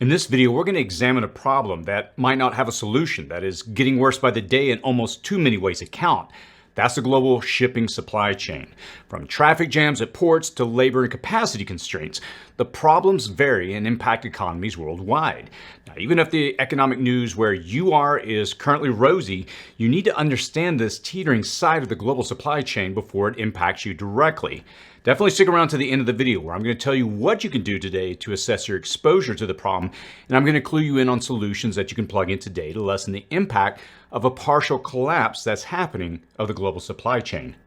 In this video, we're going to examine a problem that might not have a solution, that is getting worse by the day in almost too many ways to count. That's the global shipping supply chain. From traffic jams at ports to labor and capacity constraints, the problems vary and impact economies worldwide. Now, even if the economic news where you are is currently rosy, you need to understand this teetering side of the global supply chain before it impacts you directly. Definitely stick around to the end of the video where I'm going to tell you what you can do today to assess your exposure to the problem, and I'm going to clue you in on solutions that you can plug in today to lessen the impact of a partial collapse that's happening of the global supply chain.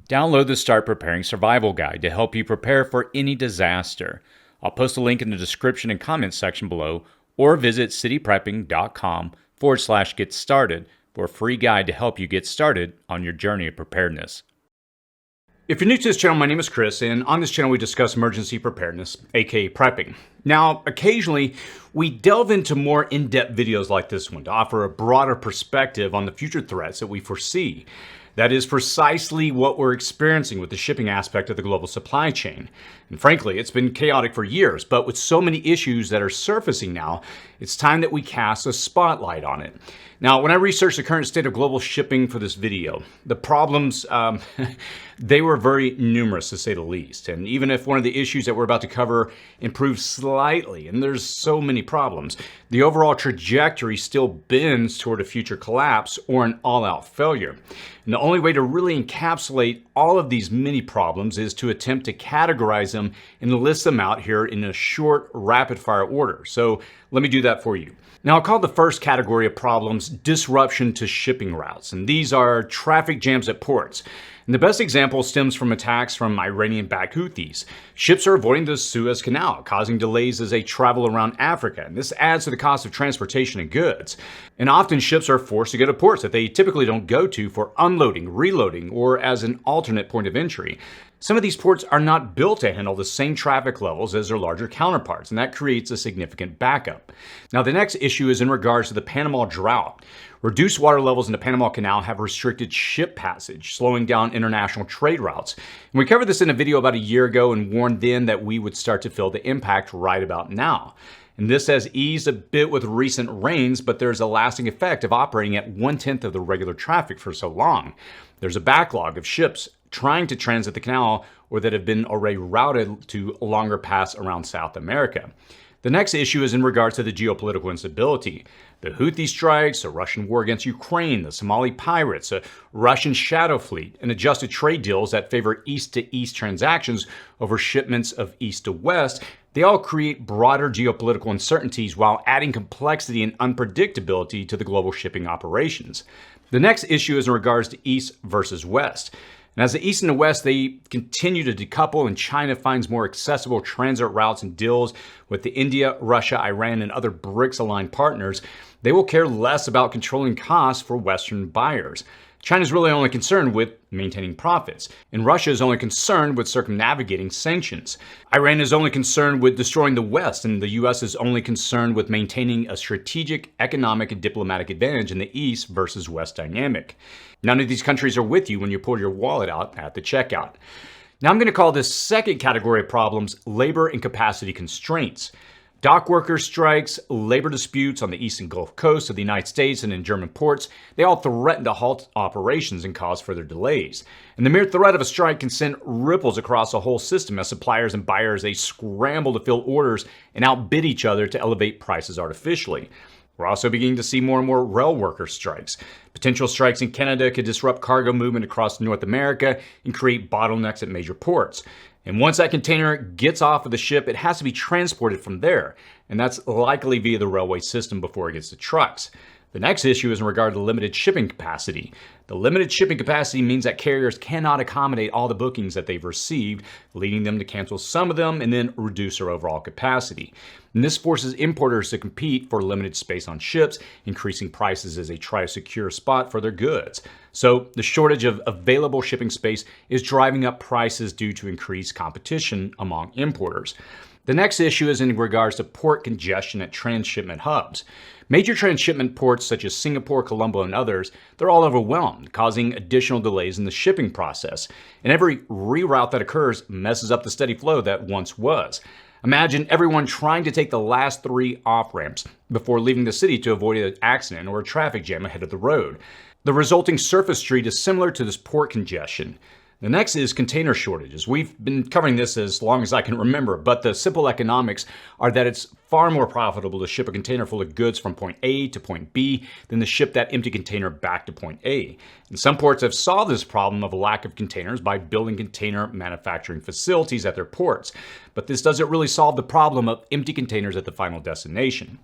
Download the Start Preparing Survival Guide to help you prepare for any disaster. I'll post a link in the description and comments section below, or visit cityprepping.com/get started for a free guide to help you get started on your journey of preparedness. If you're new to this channel, my name is Chris, and on this channel we discuss emergency preparedness, aka prepping. Now, occasionally we delve into more in-depth videos like this one to offer a broader perspective on the future threats that we foresee. That is precisely what we're experiencing with the shipping aspect of the global supply chain. And frankly, it's been chaotic for years, but with so many issues that are surfacing now, it's time that we cast a spotlight on it. Now, when I researched the current state of global shipping for this video, the problems, they were very numerous to say the least. And even if one of the issues that we're about to cover improves slightly, and there's so many problems, the overall trajectory still bends toward a future collapse or an all-out failure. And the only way to really encapsulate all of these many problems is to attempt to categorize them and list them out here in a short, rapid-fire order. So let me do that for you. Now, I'll call the first category of problems disruption to shipping routes, and these are traffic jams at ports. And the best example stems from attacks from Iranian-backed Houthis. Ships are avoiding the Suez Canal, causing delays as they travel around Africa, and this adds to the cost of transportation and goods. And often ships are forced to go to ports that they typically don't go to for unloading, reloading, or as an alternate point of entry. Some of these ports are not built to handle the same traffic levels as their larger counterparts, and that creates a significant backup. Now, the next issue is in regards to the Panama drought. Reduced water levels in the Panama Canal have restricted ship passage, slowing down international trade routes. And we covered this in a video about a year ago and warned then that we would start to feel the impact right about now. And this has eased a bit with recent rains, but there's a lasting effect of operating at 1/10 of the regular traffic for so long. There's a backlog of ships trying to transit the canal or that have been already routed to longer paths around South America. The next issue is in regards to the geopolitical instability. The Houthi strikes, a Russian war against Ukraine, the Somali pirates, a Russian shadow fleet, and adjusted trade deals that favor east-to-east transactions over shipments of east to west, they all create broader geopolitical uncertainties while adding complexity and unpredictability to the global shipping operations. The next issue is in regards to east versus west. And as the East and the West, they continue to decouple and China finds more accessible transit routes and deals with the India, Russia, Iran, and other BRICS-aligned partners, they will care less about controlling costs for Western buyers. China's really only concerned with maintaining profits, and Russia is only concerned with circumnavigating sanctions. Iran is only concerned with destroying the West, and the US is only concerned with maintaining a strategic, economic, and diplomatic advantage in the East versus West dynamic. None of these countries are with you when you pull your wallet out at the checkout. Now I'm going to call this second category of problems labor and capacity constraints. Dock worker strikes, labor disputes on the east and Gulf Coast of the United States and in German ports, they all threaten to halt operations and cause further delays. And the mere threat of a strike can send ripples across the whole system as suppliers and buyers, they scramble to fill orders and outbid each other to elevate prices artificially. We're also beginning to see more and more rail worker strikes. Potential strikes in Canada could disrupt cargo movement across North America and create bottlenecks at major ports. And once that container gets off of the ship, it has to be transported from there. And that's likely via the railway system before it gets to trucks. The next issue is in regard to limited shipping capacity. The limited shipping capacity means that carriers cannot accommodate all the bookings that they've received, leading them to cancel some of them and then reduce their overall capacity. And this forces importers to compete for limited space on ships, increasing prices as they try to secure a spot for their goods. So the shortage of available shipping space is driving up prices due to increased competition among importers. The next issue is in regards to port congestion at transshipment hubs. Major transshipment ports such as Singapore, Colombo, and others, they're all overwhelmed, causing additional delays in the shipping process. And every reroute that occurs messes up the steady flow that once was. Imagine everyone trying to take the last 3 off-ramps before leaving the city to avoid an accident or a traffic jam ahead of the road. The resulting surface street is similar to this port congestion. The next is container shortages. We've been covering this as long as I can remember, but the simple economics are that it's far more profitable to ship a container full of goods from point A to point B than to ship that empty container back to point A. And some ports have solved this problem of a lack of containers by building container manufacturing facilities at their ports. But this doesn't really solve the problem of empty containers at the final destination.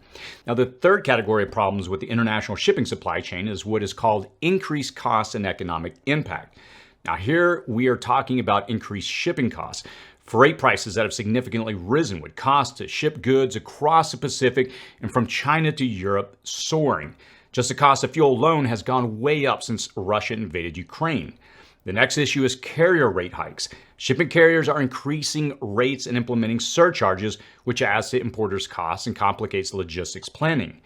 Now, the third category of problems with the international shipping supply chain is what is called increased costs and economic impact. Now here we are talking about increased shipping costs. Freight prices that have significantly risen with costs to ship goods across the Pacific and from China to Europe soaring. Just the cost of fuel alone has gone way up since Russia invaded Ukraine. The next issue is carrier rate hikes. Shipping carriers are increasing rates and implementing surcharges, which adds to importers' costs and complicates logistics planning.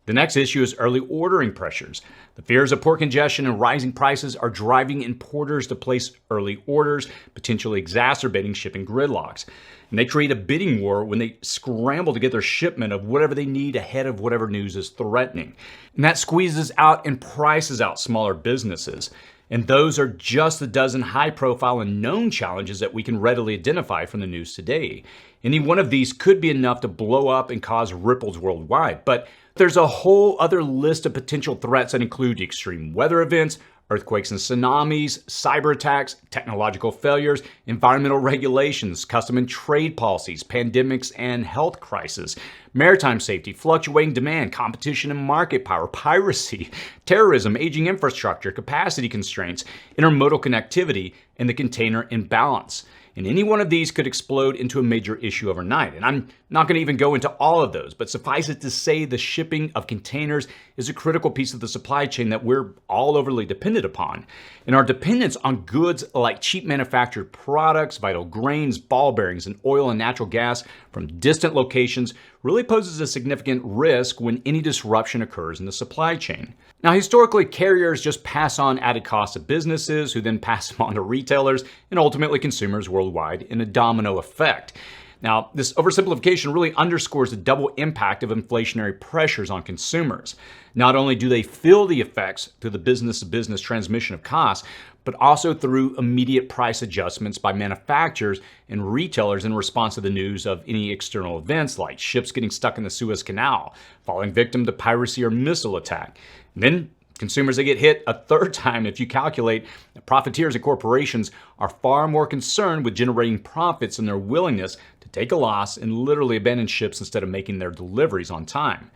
The next issue is early ordering pressures. The fears of port congestion and rising prices are driving importers to place early orders, potentially exacerbating shipping gridlocks. And they create a bidding war when they scramble to get their shipment of whatever they need ahead of whatever news is threatening. And that squeezes out and prices out smaller businesses. And those are just a dozen high-profile and known challenges that we can readily identify from the news today. Any one of these could be enough to blow up and cause ripples worldwide, but there's a whole other list of potential threats that include extreme weather events, earthquakes and tsunamis, cyber attacks, technological failures, environmental regulations, custom and trade policies, pandemics and health crisis, maritime safety, fluctuating demand, competition and market power, piracy, terrorism, aging infrastructure, capacity constraints, intermodal connectivity, and the container imbalance. And any one of these could explode into a major issue overnight. And I'm not going to even go into all of those, but suffice it to say the shipping of containers is a critical piece of the supply chain that we're all overly dependent upon. And our dependence on goods like cheap manufactured products, vital grains, ball bearings, and oil and natural gas from distant locations really poses a significant risk when any disruption occurs in the supply chain. Now, historically, carriers just pass on added costs to businesses who then pass them on to retailers and ultimately consumers worldwide in a domino effect. Now, this oversimplification really underscores the double impact of inflationary pressures on consumers. Not only do they feel the effects through the business-to-business transmission of costs, but also through immediate price adjustments by manufacturers and retailers in response to the news of any external events like ships getting stuck in the Suez Canal, falling victim to piracy or missile attack. And then consumers, they get hit a third time if you calculate that profiteers and corporations are far more concerned with generating profits and their willingness to take a loss and literally abandon ships instead of making their deliveries on time.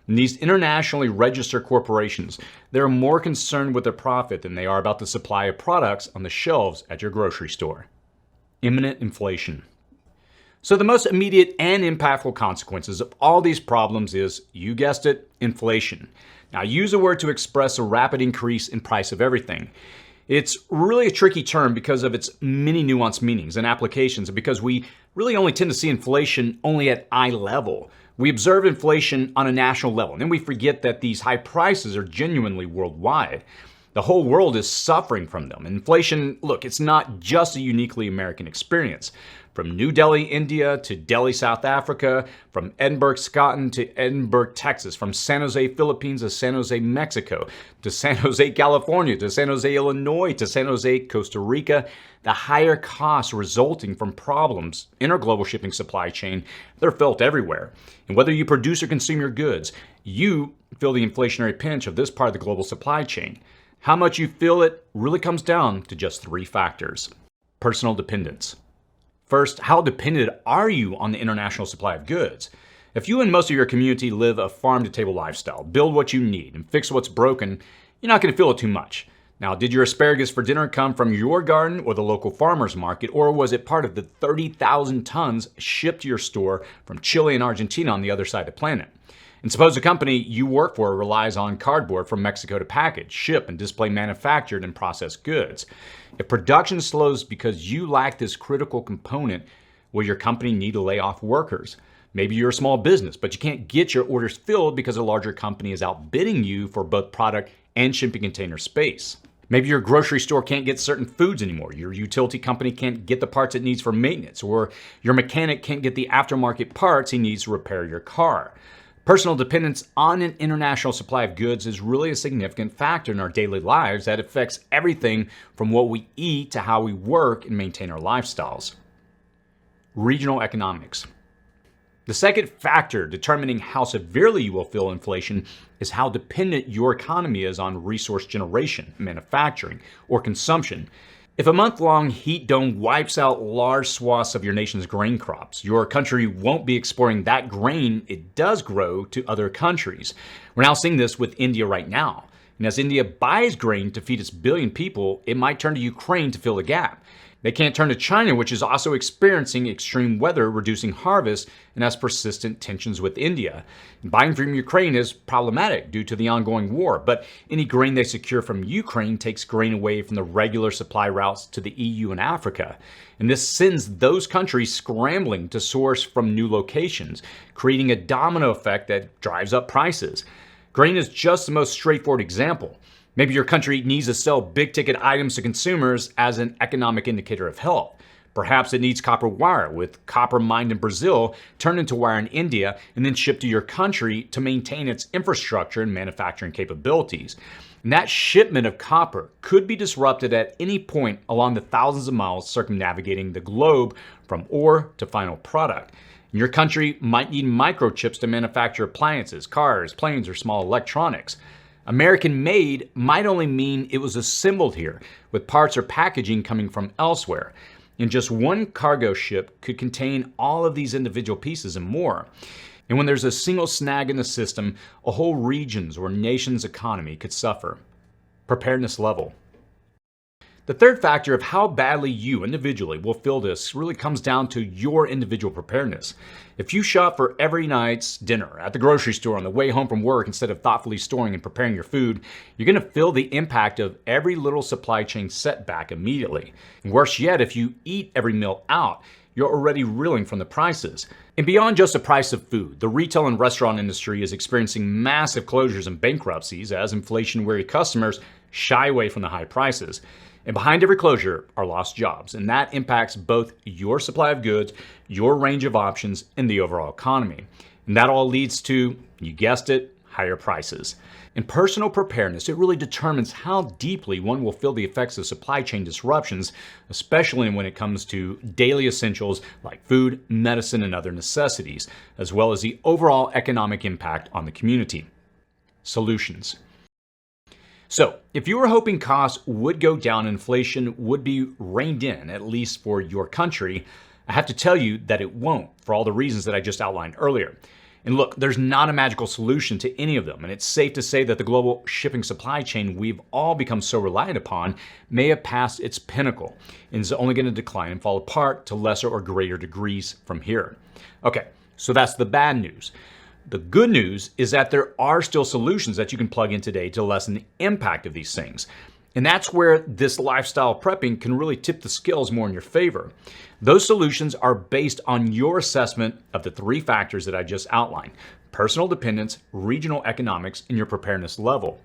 And these internationally registered corporations, they're more concerned with their profit than they are about the supply of products on the shelves at your grocery store. Imminent inflation. So the most immediate and impactful consequences of all these problems is, you guessed it, inflation. Now, I use a word to express a rapid increase in price of everything. It's really a tricky term because of its many nuanced meanings and applications, and because we really only tend to see inflation only at eye level. We observe inflation on a national level, and then we forget that these high prices are genuinely worldwide. The whole world is suffering from them. Inflation, look, it's not just a uniquely American experience. From New Delhi, India to Delhi, South Africa, from Edinburgh, Scotland to Edinburgh, Texas, from San Jose, Philippines to San Jose, Mexico, to San Jose, California, to San Jose, Illinois, to San Jose, Costa Rica, the higher costs resulting from problems in our global shipping supply chain, they're felt everywhere. And whether you produce or consume your goods, you feel the inflationary pinch of this part of the global supply chain. How much you feel it really comes down to just 3 factors. Personal dependence. First, how dependent are you on the international supply of goods? If you and most of your community live a farm-to-table lifestyle, build what you need, and fix what's broken, you're not going to feel it too much. Now, did your asparagus for dinner come from your garden or the local farmer's market, or was it part of the 30,000 tons shipped to your store from Chile and Argentina on the other side of the planet? And suppose the company you work for relies on cardboard from Mexico to package, ship, and display manufactured and processed goods. If production slows because you lack this critical component, will your company need to lay off workers? Maybe you're a small business, but you can't get your orders filled because a larger company is outbidding you for both product and shipping container space. Maybe your grocery store can't get certain foods anymore. Your utility company can't get the parts it needs for maintenance, or your mechanic can't get the aftermarket parts he needs to repair your car. Personal dependence on an international supply of goods is really a significant factor in our daily lives that affects everything from what we eat to how we work and maintain our lifestyles. Regional economics. The second factor determining how severely you will feel inflation is how dependent your economy is on resource generation, manufacturing, or consumption. If a month-long heat dome wipes out large swaths of your nation's grain crops, your country won't be exporting that grain it does grow to other countries. We're now seeing this with India right now. And as India buys grain to feed its billion people, it might turn to Ukraine to fill the gap. They can't turn to China, which is also experiencing extreme weather, reducing harvests, and has persistent tensions with India. Buying from Ukraine is problematic due to the ongoing war, but any grain they secure from Ukraine takes grain away from the regular supply routes to the EU and Africa. And this sends those countries scrambling to source from new locations, creating a domino effect that drives up prices. Grain is just the most straightforward example. Maybe your country needs to sell big-ticket items to consumers as an economic indicator of health. Perhaps it needs copper wire, with copper mined in Brazil turned into wire in India and then shipped to your country to maintain its infrastructure and manufacturing capabilities. And that shipment of copper could be disrupted at any point along the thousands of miles circumnavigating the globe from ore to final product. Your country might need microchips to manufacture appliances, cars, planes, or small electronics. American made might only mean it was assembled here, with parts or packaging coming from elsewhere. And just one cargo ship could contain all of these individual pieces and more. And when there's a single snag in the system, a whole region's or nation's economy could suffer. Preparedness level. The third factor of how badly you individually will feel this really comes down to your individual preparedness. If you shop for every night's dinner at the grocery store on the way home from work instead of thoughtfully storing and preparing your food, you're going to feel the impact of every little supply chain setback immediately. And worse yet, if you eat every meal out, you're already reeling from the prices. And beyond just the price of food, the retail and restaurant industry is experiencing massive closures and bankruptcies as inflation-weary customers shy away from the high prices. And behind every closure are lost jobs, and that impacts both your supply of goods, your range of options, and the overall economy. And that all leads to, you guessed it, higher prices. In personal preparedness, it really determines how deeply one will feel the effects of supply chain disruptions, especially when it comes to daily essentials like food, medicine, and other necessities, as well as the overall economic impact on the community. Solutions. So, if you were hoping costs would go down and inflation would be reined in, at least for your country, I have to tell you that it won't, for all the reasons that I just outlined earlier. And look, there's not a magical solution to any of them, and it's safe to say that the global shipping supply chain we've all become so reliant upon may have passed its pinnacle and is only going to decline and fall apart to lesser or greater degrees from here. Okay, so that's the bad news. The good news is that there are still solutions that you can plug in today to lessen the impact of these things. And that's where this lifestyle prepping can really tip the scales more in your favor. Those solutions are based on your assessment of the three factors that I just outlined: personal dependence, regional economics, and your preparedness level.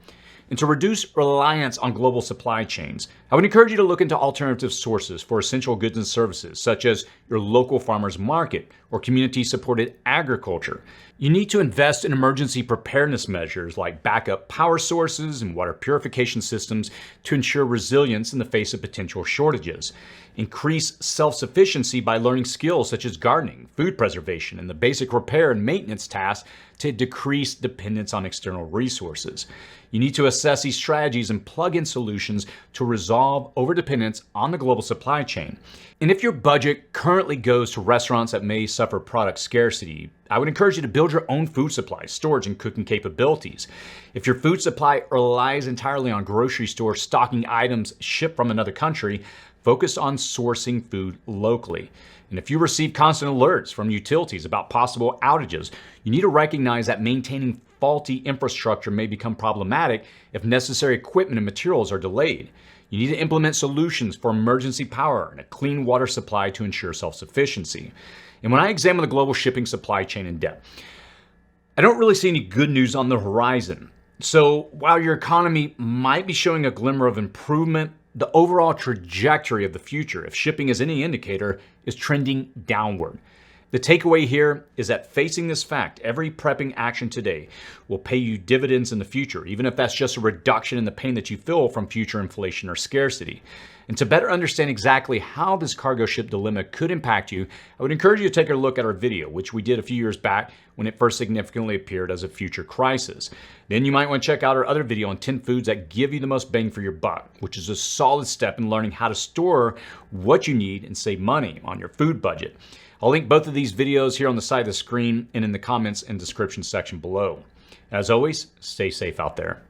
And to reduce reliance on global supply chains, I would encourage you to look into alternative sources for essential goods and services, such as your local farmers market or community-supported agriculture. You need to invest in emergency preparedness measures like backup power sources and water purification systems to ensure resilience in the face of potential shortages. Increase self-sufficiency by learning skills such as gardening, food preservation, and the basic repair and maintenance tasks to decrease dependence on external resources. You need to assess these strategies and plug in solutions to resolve overdependence on the global supply chain. And if your budget currently goes to restaurants that may suffer product scarcity, I would encourage you to build your own food supply, storage, and cooking capabilities. If your food supply relies entirely on grocery stores stocking items shipped from another country, focus on sourcing food locally. And if you receive constant alerts from utilities about possible outages, you need to recognize that maintaining faulty infrastructure may become problematic if necessary equipment and materials are delayed. You need to implement solutions for emergency power and a clean water supply to ensure self-sufficiency. And when I examine the global shipping supply chain in depth, I don't really see any good news on the horizon. So while your economy might be showing a glimmer of improvement, the overall trajectory of the future, if shipping is any indicator, is trending downward. The takeaway here is that facing this fact, every prepping action today will pay you dividends in the future, even if that's just a reduction in the pain that you feel from future inflation or scarcity. And to better understand exactly how this cargo ship dilemma could impact you, I would encourage you to take a look at our video, which we did a few years back when it first significantly appeared as a future crisis. Then you might want to check out our other video on 10 foods that give you the most bang for your buck, which is a solid step in learning how to store what you need and save money on your food budget. I'll link both of these videos here on the side of the screen and in the comments and description section below. As always, stay safe out there.